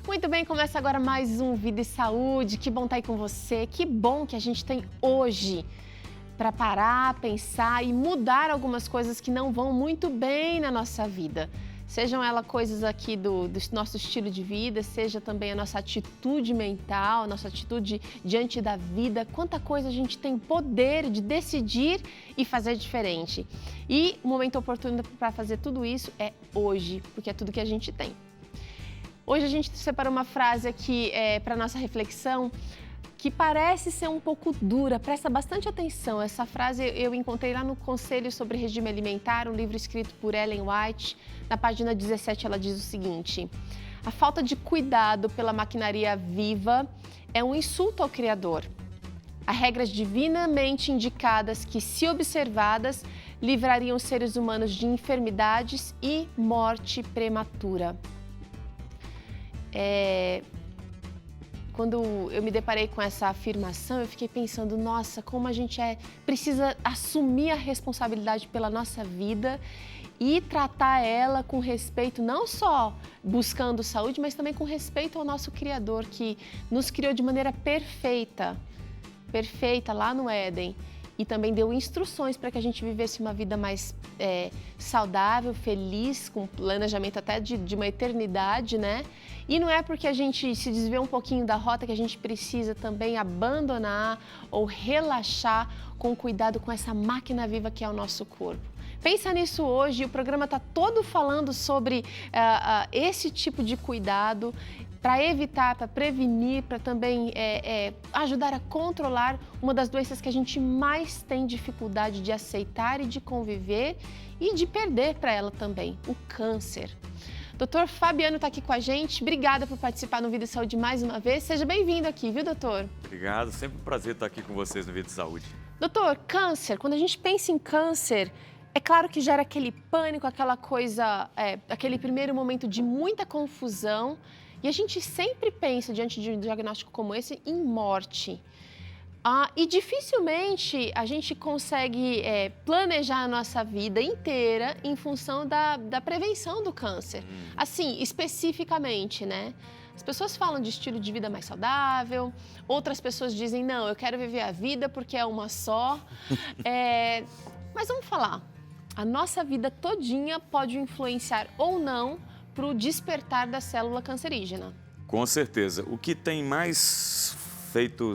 Muito bem, começa agora mais um Vida e Saúde. Que bom estar aí com você. Que bom que a gente tem hoje para parar, pensar e mudar algumas coisas que não vão muito bem na nossa vida. Sejam elas coisas aqui do nosso estilo de vida, seja também a nossa atitude mental, a nossa atitude diante da vida. Quanta coisa a gente tem poder de decidir e fazer diferente. E o momento oportuno para fazer tudo isso é hoje, porque é tudo que a gente tem. Hoje a gente separou uma frase aqui para a nossa reflexão que parece ser um pouco dura, presta bastante atenção. Essa frase eu encontrei lá no Conselho sobre Regime Alimentar, um livro escrito por Ellen White. Na página 17 ela diz o seguinte: a falta de cuidado pela maquinaria viva é um insulto ao Criador. Há regras divinamente indicadas que, se observadas, livrariam os seres humanos de enfermidades e morte prematura. Quando eu me deparei com essa afirmação, eu fiquei pensando, nossa, como a gente precisa assumir a responsabilidade pela nossa vida e tratar ela com respeito, não só buscando saúde, mas também com respeito ao nosso Criador, que nos criou de maneira perfeita lá no Éden. E também deu instruções para que a gente vivesse uma vida mais saudável, feliz, com planejamento até de uma eternidade, né? E não é porque a gente se desviou um pouquinho da rota que a gente precisa também abandonar ou relaxar com cuidado com essa máquina viva que é o nosso corpo. Pensa nisso hoje, o programa está todo falando sobre esse tipo de cuidado, para evitar, para prevenir, para também ajudar a controlar uma das doenças que a gente mais tem dificuldade de aceitar e de conviver e de perder para ela também, o câncer. Doutor Fabiano está aqui com a gente, obrigada por participar no Vida e Saúde mais uma vez, seja bem-vindo aqui, viu, doutor? Obrigado, sempre um prazer estar aqui com vocês no Vida e Saúde. Doutor, câncer, quando a gente pensa em câncer, é claro que gera aquele pânico, aquela coisa, aquele primeiro momento de muita confusão. E a gente sempre pensa, diante de um diagnóstico como esse, em morte. E dificilmente a gente consegue planejar a nossa vida inteira em função da prevenção do câncer. Assim, especificamente, né? As pessoas falam de estilo de vida mais saudável, outras pessoas dizem, não, eu quero viver a vida porque é uma só. Mas vamos falar, a nossa vida todinha pode influenciar ou não para o despertar da célula cancerígena. Com certeza. O que tem mais feito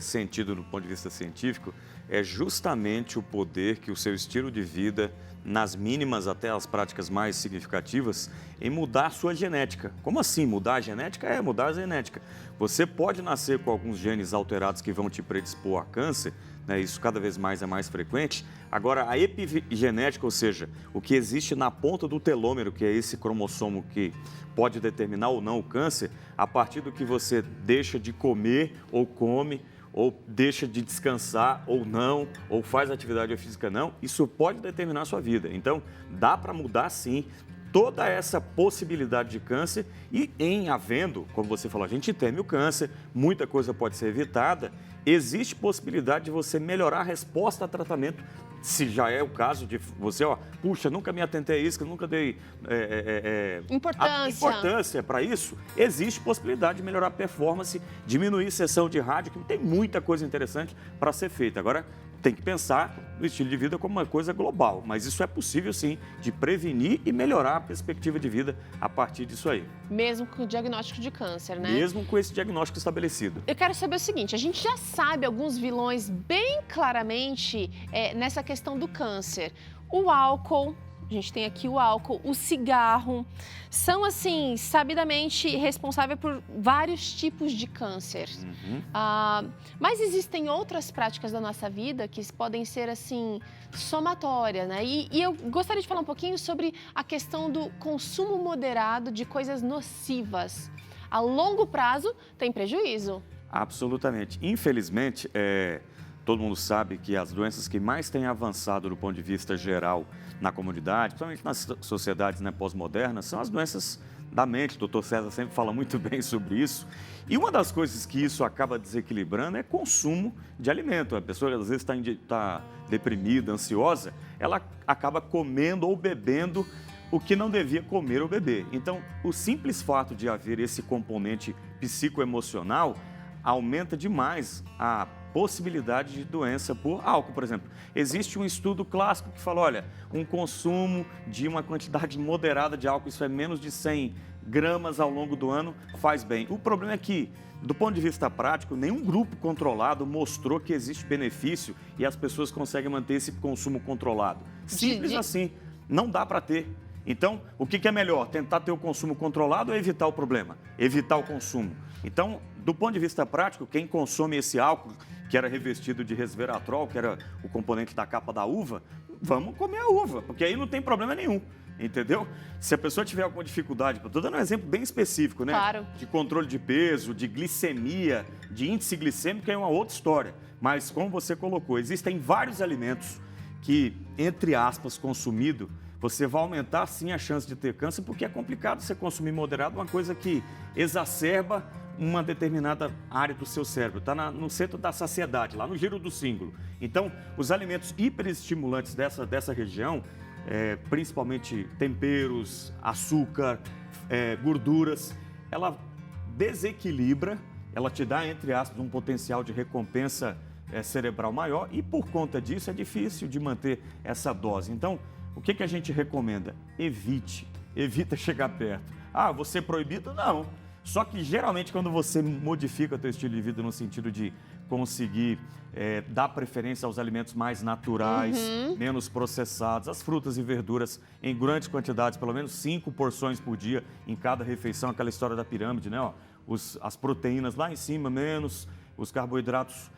sentido do ponto de vista científico é justamente o poder que o seu estilo de vida, nas mínimas até as práticas mais significativas, em mudar a sua genética. Como assim mudar a genética? É mudar a genética. Você pode nascer com alguns genes alterados que vão te predispor a câncer, né? Isso cada vez mais é mais frequente. Agora, a epigenética, ou seja, o que existe na ponta do telômero, que é esse cromossomo que pode determinar ou não o câncer, a partir do que você deixa de comer ou come, ou deixa de descansar ou não, ou faz atividade física não, isso pode determinar a sua vida. Então, dá para mudar sim toda essa possibilidade de câncer e em havendo, como você falou, a gente teme o câncer, muita coisa pode ser evitada, existe possibilidade de você melhorar a resposta a tratamento, se já é o caso de você, puxa, nunca me atentei a isso, nunca dei importância para isso, existe possibilidade de melhorar a performance, diminuir sessão de rádio, que tem muita coisa interessante para ser feita. Agora, tem que pensar no estilo de vida como uma coisa global, mas isso é possível sim, de prevenir e melhorar a perspectiva de vida a partir disso aí. Mesmo com o diagnóstico de câncer, né? Mesmo com esse diagnóstico estabelecido. Eu quero saber o seguinte, a gente já sabe alguns vilões bem claramente nessa questão do câncer. O álcool, a gente tem aqui o álcool, o cigarro, são assim, sabidamente responsáveis por vários tipos de câncer. Mas existem outras práticas da nossa vida que podem ser assim, somatórias, né? E eu gostaria de falar um pouquinho sobre a questão do consumo moderado de coisas nocivas. A longo prazo tem prejuízo. Absolutamente. Infelizmente, todo mundo sabe que as doenças que mais têm avançado do ponto de vista geral na comunidade, principalmente nas sociedades, né, pós-modernas, são as doenças da mente. O doutor César sempre fala muito bem sobre isso. E uma das coisas que isso acaba desequilibrando é consumo de alimento. A pessoa, às vezes, está deprimida, ansiosa, ela acaba comendo ou bebendo o que não devia comer ou beber. Então, o simples fato de haver esse componente psicoemocional aumenta demais a possibilidade de doença por álcool, por exemplo. Existe um estudo clássico que fala, olha, um consumo de uma quantidade moderada de álcool, isso é menos de 100 gramas ao longo do ano, faz bem. O problema é que, do ponto de vista prático, nenhum grupo controlado mostrou que existe benefício e as pessoas conseguem manter esse consumo controlado. Simples assim, não dá para ter. Então, o que é melhor? Tentar ter o consumo controlado ou evitar o problema? Evitar o consumo. Então, do ponto de vista prático, quem consome esse álcool, que era revestido de resveratrol, que era o componente da capa da uva, vamos comer a uva, porque aí não tem problema nenhum, entendeu? Se a pessoa tiver alguma dificuldade, estou dando um exemplo bem específico, né? Claro. De controle de peso, de glicemia, de índice glicêmico, é uma outra história. Mas, como você colocou, existem vários alimentos que, entre aspas, consumido, você vai aumentar sim a chance de ter câncer, porque é complicado você consumir moderado uma coisa que exacerba uma determinada área do seu cérebro, está no centro da saciedade, lá no giro do símbolo. Então, os alimentos hiperestimulantes dessa região, principalmente temperos, açúcar, gorduras, ela desequilibra, ela te dá, entre aspas, um potencial de recompensa cerebral maior e, por conta disso, é difícil de manter essa dose. Então, o que a gente recomenda? Evita chegar perto. Ah, você é proibido? Não. Só que, geralmente, quando você modifica o teu estilo de vida no sentido de conseguir dar preferência aos alimentos mais naturais, menos processados, as frutas e verduras em grandes quantidades, pelo menos 5 porções por dia em cada refeição, aquela história da pirâmide, né? Ó, as proteínas lá em cima, menos os carboidratos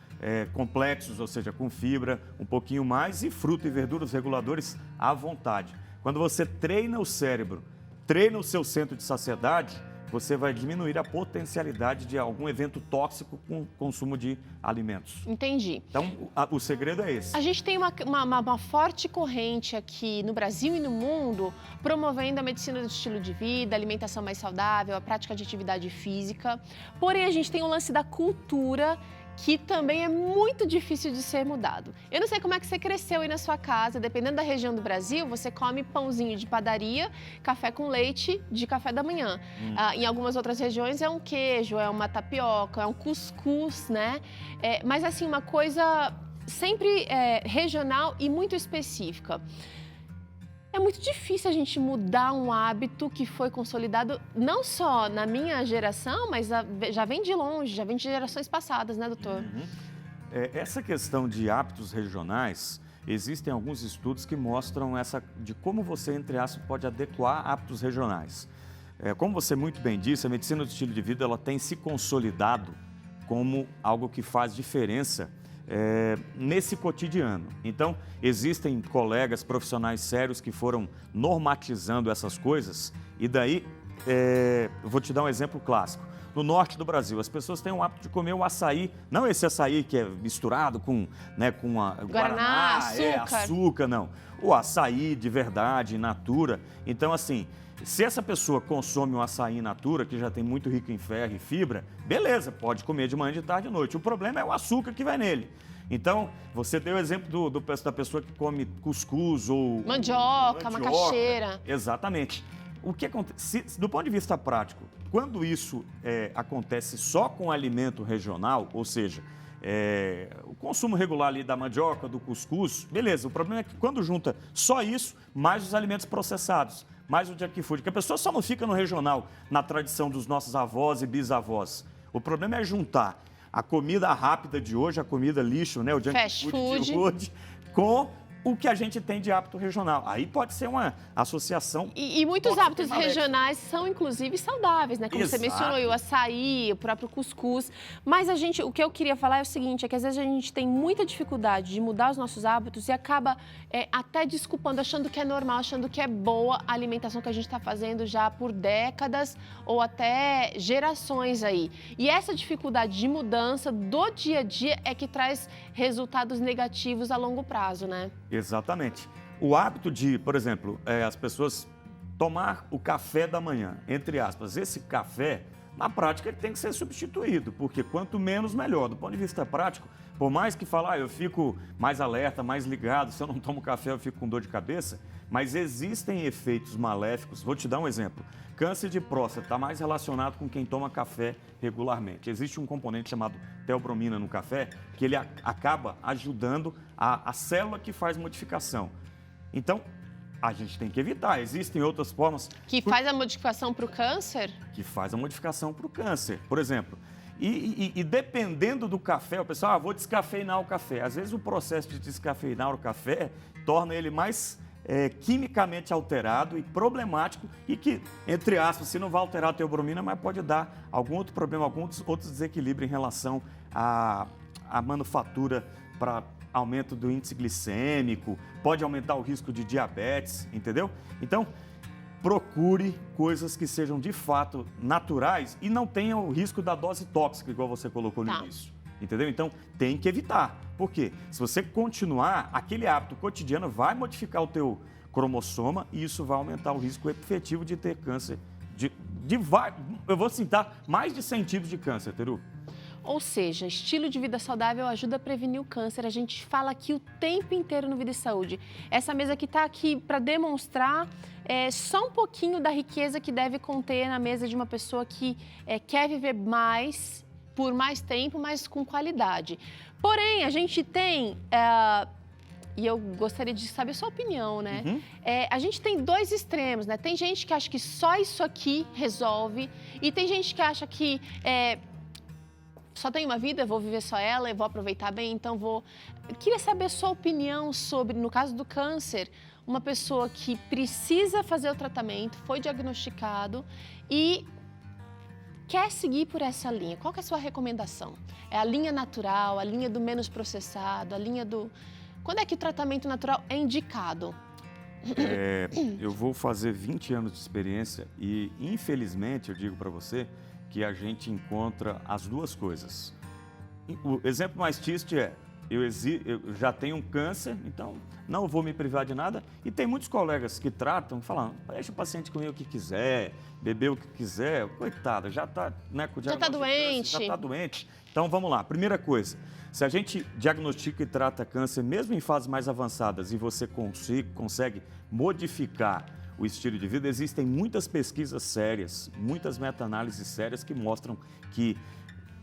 complexos, ou seja, com fibra, um pouquinho mais, e fruta e verduras reguladores à vontade. Quando você treina o cérebro, treina o seu centro de saciedade, você vai diminuir a potencialidade de algum evento tóxico com o consumo de alimentos. Entendi. Então, o segredo é esse. A gente tem uma forte corrente aqui no Brasil e no mundo promovendo a medicina do estilo de vida, a alimentação mais saudável, a prática de atividade física. Porém, a gente tem o lance da cultura, que também é muito difícil de ser mudado. Eu não sei como é que você cresceu aí na sua casa, dependendo da região do Brasil, você come pãozinho de padaria, café com leite de café da manhã. Em algumas outras regiões é um queijo, é uma tapioca, é um cuscuz, né? Mas assim, uma coisa sempre regional e muito específica. É muito difícil a gente mudar um hábito que foi consolidado não só na minha geração, mas já vem de longe, já vem de gerações passadas, né, doutor? Essa questão de hábitos regionais, existem alguns estudos que mostram de como você, entre aspas, pode adequar hábitos regionais. Como você muito bem disse, a medicina do estilo de vida ela tem se consolidado como algo que faz diferença nesse cotidiano. Então, existem colegas profissionais sérios que foram normatizando essas coisas e daí, eu vou te dar um exemplo clássico. No norte do Brasil, as pessoas têm o hábito de comer o açaí, não esse açaí que é misturado com Guaraná, açúcar, não. O açaí de verdade, in natura. Então, assim, se essa pessoa consome um açaí in natura, que já tem muito rico em ferro e fibra, beleza, pode comer de manhã, de tarde e de noite. O problema é o açúcar que vai nele. Então, você deu o exemplo da pessoa que come cuscuz ou mandioca, macaxeira. Exatamente. O que acontece, do ponto de vista prático, quando isso acontece só com alimento regional, ou seja, o consumo regular ali da mandioca, do cuscuz, beleza. O problema é que quando junta só isso, mais os alimentos processados, mais o junk food, que a pessoa só não fica no regional, na tradição dos nossos avós e bisavós. O problema é juntar a comida rápida de hoje, a comida lixo, né, o junk food de hoje, com o que a gente tem de hábito regional. Aí pode ser uma associação. E muitos hábitos regionais são, inclusive, saudáveis, né? Como você mencionou, o açaí, o próprio cuscuz. Mas o que eu queria falar é o seguinte, é que às vezes a gente tem muita dificuldade de mudar os nossos hábitos e acaba até desculpando, achando que é normal, achando que é boa a alimentação que a gente está fazendo já por décadas ou até gerações aí. E essa dificuldade de mudança do dia a dia é que traz resultados negativos a longo prazo, né? Exatamente. O hábito de, por exemplo, as pessoas tomar o café da manhã, entre aspas, esse café, na prática, ele tem que ser substituído, porque quanto menos, melhor. Do ponto de vista prático, Por mais que falar, eu fico mais alerta, mais ligado, se eu não tomo café eu fico com dor de cabeça, mas existem efeitos maléficos. Vou te dar um exemplo. Câncer de próstata está mais relacionado com quem toma café regularmente. Existe um componente chamado teobromina no café, que ele acaba ajudando a célula que faz modificação. Então, a gente tem que evitar. Existem outras formas... Que faz a modificação para o câncer? Que faz a modificação para o câncer. Por exemplo, e dependendo do café, o pessoal, vou descafeinar o café. Às vezes o processo de descafeinar o café torna ele mais quimicamente alterado e problemático e que, entre aspas, se não vai alterar a teobromina, mas pode dar algum outro problema, algum outro desequilíbrio em relação à manufatura para aumento do índice glicêmico, pode aumentar o risco de diabetes, entendeu? Então, procure coisas que sejam de fato naturais e não tenham o risco da dose tóxica, igual você colocou no início. Entendeu? Então, tem que evitar. Por quê? Se você continuar, aquele hábito cotidiano vai modificar o teu cromossoma e isso vai aumentar o risco efetivo de ter câncer. Eu vou citar mais de 100 tipos de câncer, Teru. Ou seja, estilo de vida saudável ajuda a prevenir o câncer. A gente fala aqui o tempo inteiro no Vida e Saúde. Essa mesa que está aqui para demonstrar só um pouquinho da riqueza que deve conter na mesa de uma pessoa que quer viver mais, por mais tempo, mas com qualidade. Porém, a gente tem... E eu gostaria de saber a sua opinião, né? Uhum. A gente tem dois extremos, né? Tem gente que acha que só isso aqui resolve e tem gente que acha que só tenho uma vida, eu vou viver só ela, eu vou aproveitar bem, então vou... Eu queria saber a sua opinião sobre, no caso do câncer, uma pessoa que precisa fazer o tratamento, foi diagnosticado e quer seguir por essa linha. Qual que é a sua recomendação? É a linha natural, a linha do menos processado, a linha do... Quando é que o tratamento natural é indicado? Eu vou fazer 20 anos de experiência e, infelizmente, eu digo para você que a gente encontra as duas coisas. O exemplo mais triste é, eu já tenho um câncer, então não vou me privar de nada. E tem muitos colegas que tratam, falando, deixa o paciente comer o que quiser, beber o que quiser. Coitado, já está com já está doente. Já está doente. Então, vamos lá. Primeira coisa, se a gente diagnostica e trata câncer, mesmo em fases mais avançadas, e você consegue modificar o estilo de vida, existem muitas pesquisas sérias, muitas meta-análises sérias que mostram que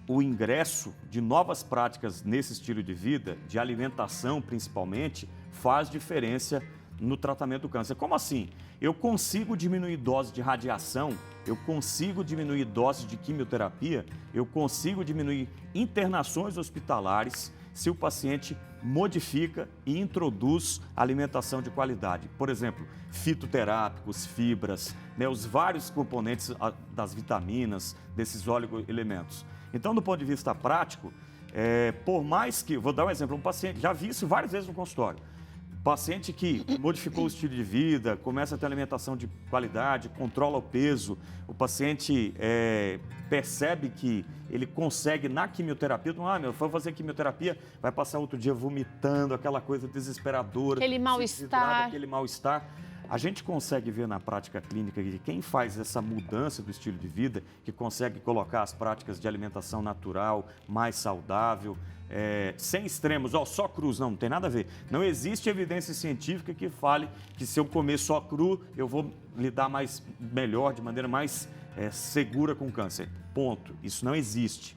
o ingresso de novas práticas nesse estilo de vida, de alimentação principalmente, faz diferença no tratamento do câncer. Como assim? Eu consigo diminuir doses de radiação, eu consigo diminuir doses de quimioterapia, eu consigo diminuir internações hospitalares se o paciente modifica e introduz alimentação de qualidade. Por exemplo, fitoterápicos, fibras, os vários componentes das vitaminas, desses oligoelementos. Então, do ponto de vista prático, por mais que... Vou dar um exemplo, um paciente, já vi isso várias vezes no consultório. Paciente que modificou o estilo de vida, começa a ter alimentação de qualidade, controla o peso, o paciente percebe que ele consegue na quimioterapia, foi fazer quimioterapia, vai passar outro dia vomitando, aquela coisa desesperadora. Aquele mal-estar. Aquele mal-estar. A gente consegue ver na prática clínica que quem faz essa mudança do estilo de vida, que consegue colocar as práticas de alimentação natural, mais saudável, sem extremos, só crus, não tem nada a ver. Não existe evidência científica que fale que se eu comer só cru, eu vou lidar melhor, de maneira mais segura com o câncer. Ponto. Isso não existe.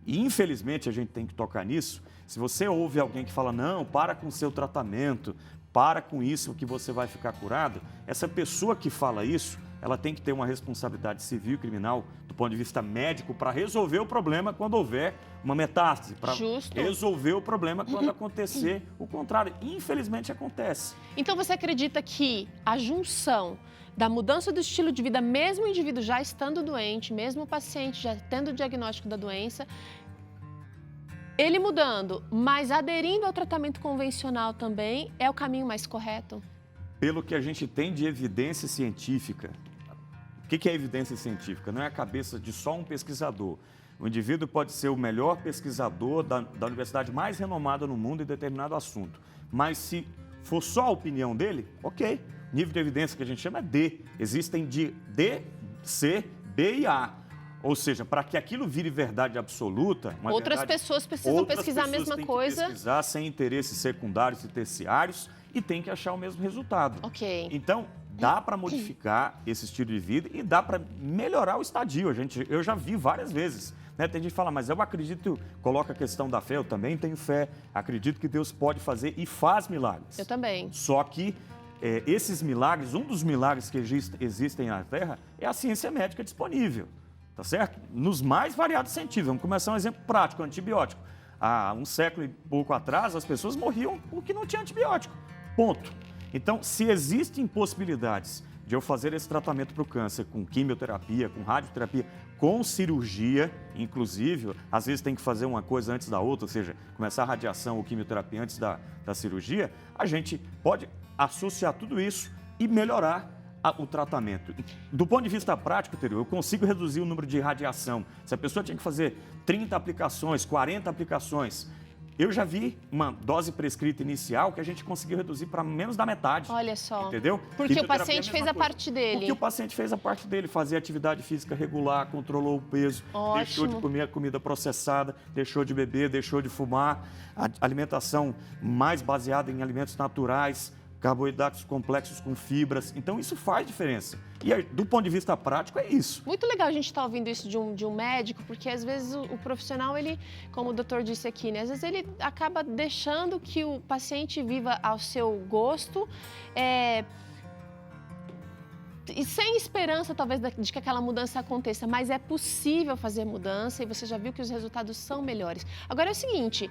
E, infelizmente, a gente tem que tocar nisso. Se você ouve alguém que fala, não, para com o seu tratamento, para com isso que você vai ficar curado, essa pessoa que fala isso, ela tem que ter uma responsabilidade civil e criminal do ponto de vista médico para resolver o problema quando houver uma metástase, para resolver o problema quando acontecer o contrário. Infelizmente acontece. Então você acredita que a junção da mudança do estilo de vida, mesmo o indivíduo já estando doente, mesmo o paciente já tendo o diagnóstico da doença, ele mudando, mas aderindo ao tratamento convencional também, é o caminho mais correto? Pelo que a gente tem de evidência científica, o que é evidência científica? Não é a cabeça de só um pesquisador. O indivíduo pode ser o melhor pesquisador da universidade mais renomada no mundo em determinado assunto. Mas se for só a opinião dele, ok. O nível de evidência que a gente chama é D. Existem de D, C, B e A. Ou seja, para que aquilo vire verdade absoluta... Outras pessoas precisam pesquisar a mesma coisa. Têm que pesquisar sem interesses secundários e terciários e tem que achar o mesmo resultado. Ok. Então, dá para modificar esse estilo de vida e dá para melhorar o estadio. Eu já vi várias vezes. Né? Tem gente que fala, mas eu acredito, coloca a questão da fé, eu também tenho fé, acredito que Deus pode fazer e faz milagres. Eu também. Só que esses milagres, um dos milagres que existem na Terra é a ciência médica disponível. Tá certo? Nos mais variados sentidos. Vamos começar um exemplo prático, antibiótico. Há um século e pouco atrás, as pessoas morriam porque não tinha antibiótico. Ponto. Então, se existem possibilidades de eu fazer esse tratamento para o câncer com quimioterapia, com radioterapia, com cirurgia, inclusive, às vezes tem que fazer uma coisa antes da outra, ou seja, começar a radiação ou quimioterapia antes da cirurgia, a gente pode associar tudo isso e melhorar o tratamento. Do ponto de vista prático, eu consigo reduzir o número de radiação. Se a pessoa tinha que fazer 30 aplicações, 40 aplicações, eu já vi uma dose prescrita inicial que a gente conseguiu reduzir para menos da metade. Olha só. Entendeu? Porque o paciente fez a parte dele. Porque o paciente fez a parte dele, fazia atividade física regular, controlou o peso, deixou de comer comida processada, deixou de beber, deixou de fumar, a alimentação mais baseada em alimentos naturais, carboidratos complexos com fibras. Então, isso faz diferença. E aí, do ponto de vista prático, é isso. Muito legal a gente estar ouvindo isso de um médico, porque às vezes o profissional, ele, como o doutor disse aqui, né, às vezes ele acaba deixando que o paciente viva ao seu gosto, e sem esperança, talvez, de que aquela mudança aconteça, mas é possível fazer mudança e você já viu que os resultados são melhores. Agora é o seguinte,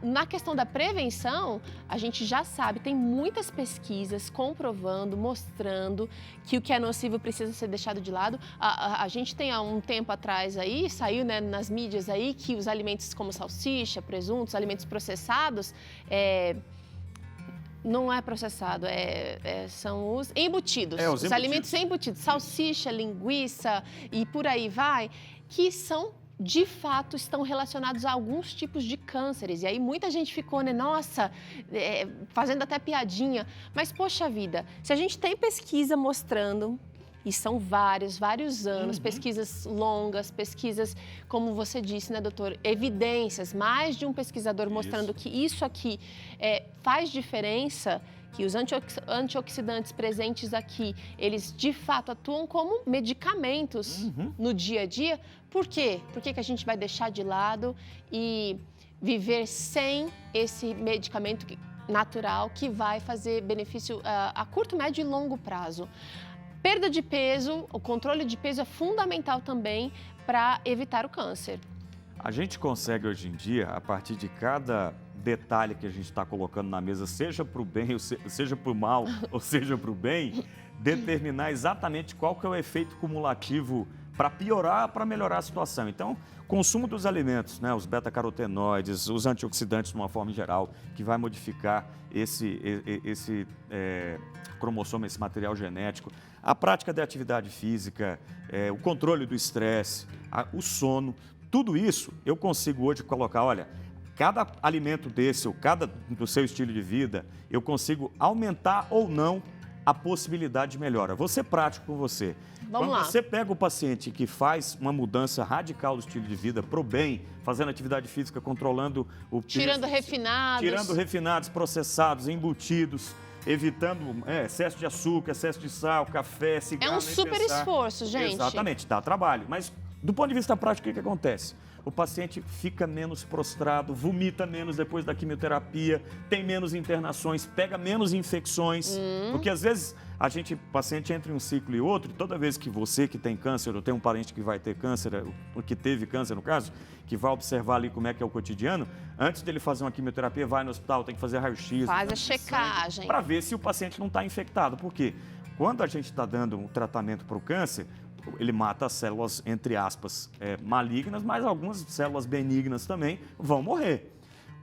na questão da prevenção, a gente já sabe, tem muitas pesquisas comprovando, mostrando que o que é nocivo precisa ser deixado de lado. A gente tem há um tempo atrás aí, saiu, né, nas mídias aí, que os alimentos como salsicha, presuntos, alimentos processados, não é processado, são os embutidos. Os alimentos embutidos, salsicha, linguiça e por aí vai, que são, de fato, estão relacionados a alguns tipos de cânceres. E aí muita gente ficou, né, nossa, fazendo até piadinha. Mas, poxa vida, se a gente tem pesquisa mostrando... E são vários anos, pesquisas longas, pesquisas, como você disse, né, doutor? Evidências, mais de um pesquisador mostrando que isso aqui faz diferença, que os antioxidantes presentes aqui, eles de fato atuam como medicamentos no dia a dia. Por quê? Por que a gente vai deixar de lado e viver sem esse medicamento natural que vai fazer benefício a curto, médio e longo prazo? Perda de peso, o controle de peso é fundamental também para evitar o câncer. A gente consegue hoje em dia, a partir de cada detalhe que a gente está colocando na mesa, seja para o bem, seja para o mal, ou seja para o bem, determinar exatamente qual que é o efeito cumulativo para piorar, para melhorar a situação. Então, consumo dos alimentos, né, os beta-carotenoides, os antioxidantes de uma forma geral, que vai modificar esse cromossomo, esse material genético, a prática de atividade física, o controle do estresse, o sono, tudo isso eu consigo hoje colocar, olha, cada alimento desse ou cada do seu estilo de vida, eu consigo aumentar ou não a possibilidade de melhora. Vou ser prático com você. Vamos lá. Quando você pega o paciente que faz uma mudança radical do estilo de vida pro bem, fazendo atividade física, controlando o peso, tirando refinados, processados, embutidos, evitando excesso de açúcar, excesso de sal, café, cigarro. É um super esforço, gente. Exatamente, dá trabalho. Mas do ponto de vista prático, o que acontece? O paciente fica menos prostrado, vomita menos depois da quimioterapia, tem menos internações, pega menos infecções. Porque às vezes o paciente entra em um ciclo e outro, e toda vez que você que tem câncer, ou tem um parente que vai ter câncer, ou que teve câncer no caso, que vai observar ali como é que é o cotidiano, antes dele fazer uma quimioterapia, vai no hospital, tem que fazer raio-x. Faz a checagem. Para ver se o paciente não está infectado. Por quê? Quando a gente está dando um tratamento para o câncer, ele mata as células, entre aspas, malignas, mas algumas células benignas também vão morrer.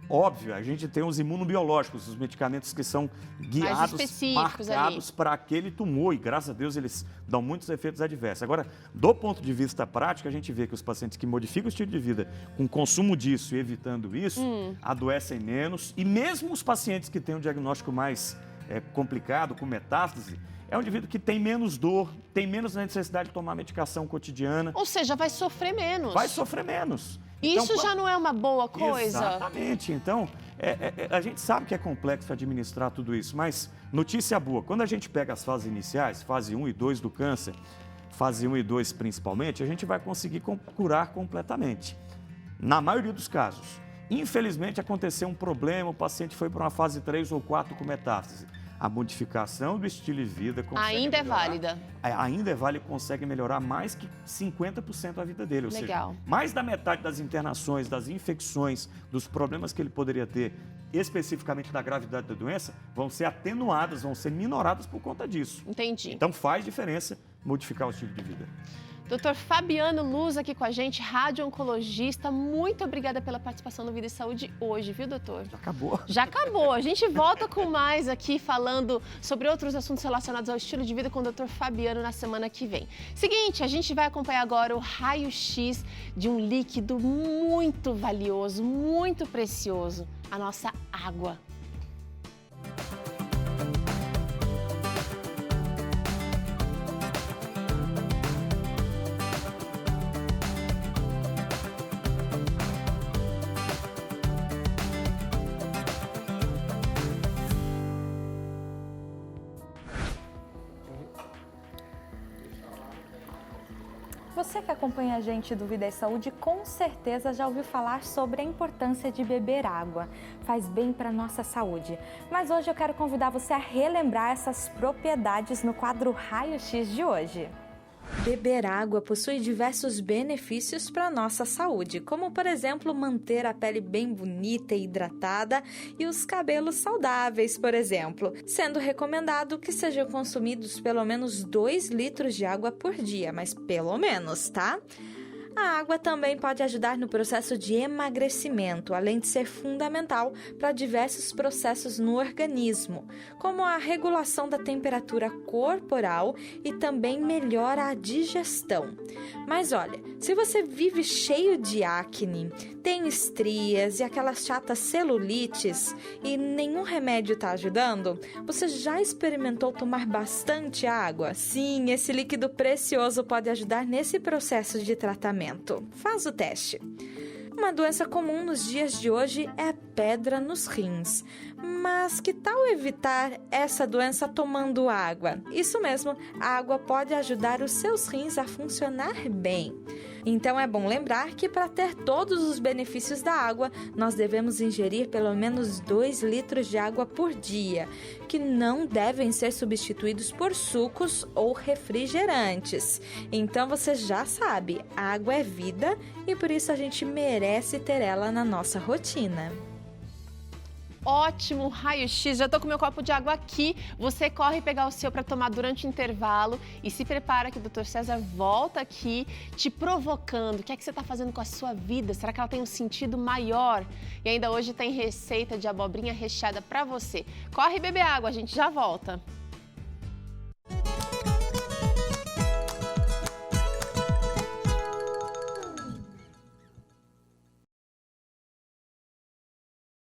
Óbvio, a gente tem os imunobiológicos, os medicamentos que são guiados, marcados para aquele tumor, e graças a Deus eles dão muitos efeitos adversos. Agora, do ponto de vista prático, a gente vê que os pacientes que modificam o estilo de vida com consumo disso e evitando isso, adoecem menos, e mesmo os pacientes que têm um diagnóstico mais complicado, com metástase, é um indivíduo que tem menos dor, tem menos necessidade de tomar medicação cotidiana. Ou seja, vai sofrer menos. Vai sofrer menos. Isso já não é uma boa coisa? Exatamente. Então, a gente sabe que é complexo administrar tudo isso, mas notícia boa, quando a gente pega as fases iniciais, fase 1 e 2 do câncer, fase 1 e 2 principalmente, a gente vai conseguir curar completamente. Na maioria dos casos. Infelizmente, aconteceu um problema, o paciente foi para uma fase 3 ou 4 com metástase. A modificação do estilo de vida consegue ainda é válida. Ainda é válida e consegue melhorar mais que 50% a vida dele. Ou Legal. seja, mais da metade das internações, das infecções, dos problemas que ele poderia ter, especificamente da gravidade da doença, vão ser atenuadas, vão ser minoradas por conta disso. Entendi. Então faz diferença modificar o estilo de vida. Dr. Fabiano Luz aqui com a gente, radio-oncologista. Muito obrigada pela participação no Vida e Saúde hoje, viu, doutor? Já acabou. Já acabou. A gente volta com mais aqui, falando sobre outros assuntos relacionados ao estilo de vida com o Dr. Fabiano na semana que vem. Seguinte, a gente vai acompanhar agora o raio-x de um líquido muito valioso, muito precioso, a nossa água. Você que acompanha a gente do Vida e Saúde, com certeza já ouviu falar sobre a importância de beber água. Faz bem para a nossa saúde. Mas hoje eu quero convidar você a relembrar essas propriedades no quadro Raio-X de hoje. Beber água possui diversos benefícios para a nossa saúde, como, por exemplo, manter a pele bem bonita e hidratada e os cabelos saudáveis, por exemplo, sendo recomendado que sejam consumidos pelo menos 2 litros de água por dia, mas pelo menos, tá? A água também pode ajudar no processo de emagrecimento, além de ser fundamental para diversos processos no organismo, como a regulação da temperatura corporal e também melhora a digestão. Mas olha, se você vive cheio de acne, tem estrias e aquelas chatas celulites e nenhum remédio está ajudando, você já experimentou tomar bastante água? Sim, esse líquido precioso pode ajudar nesse processo de tratamento. Faz o teste. Uma doença comum nos dias de hoje é a pedra nos rins. Mas que tal evitar essa doença tomando água? Isso mesmo, a água pode ajudar os seus rins a funcionar bem. Então é bom lembrar que para ter todos os benefícios da água, nós devemos ingerir pelo menos 2 litros de água por dia, que não devem ser substituídos por sucos ou refrigerantes. Então você já sabe, a água é vida e por isso a gente merece ter ela na nossa rotina. Ótimo raio-x, já tô com meu copo de água aqui, você corre pegar o seu para tomar durante o intervalo e se prepara que o Dr. César volta aqui te provocando. O que é que você está fazendo com a sua vida? Será que ela tem um sentido maior? E ainda hoje tem receita de abobrinha recheada para você. Corre beber água, a gente já volta.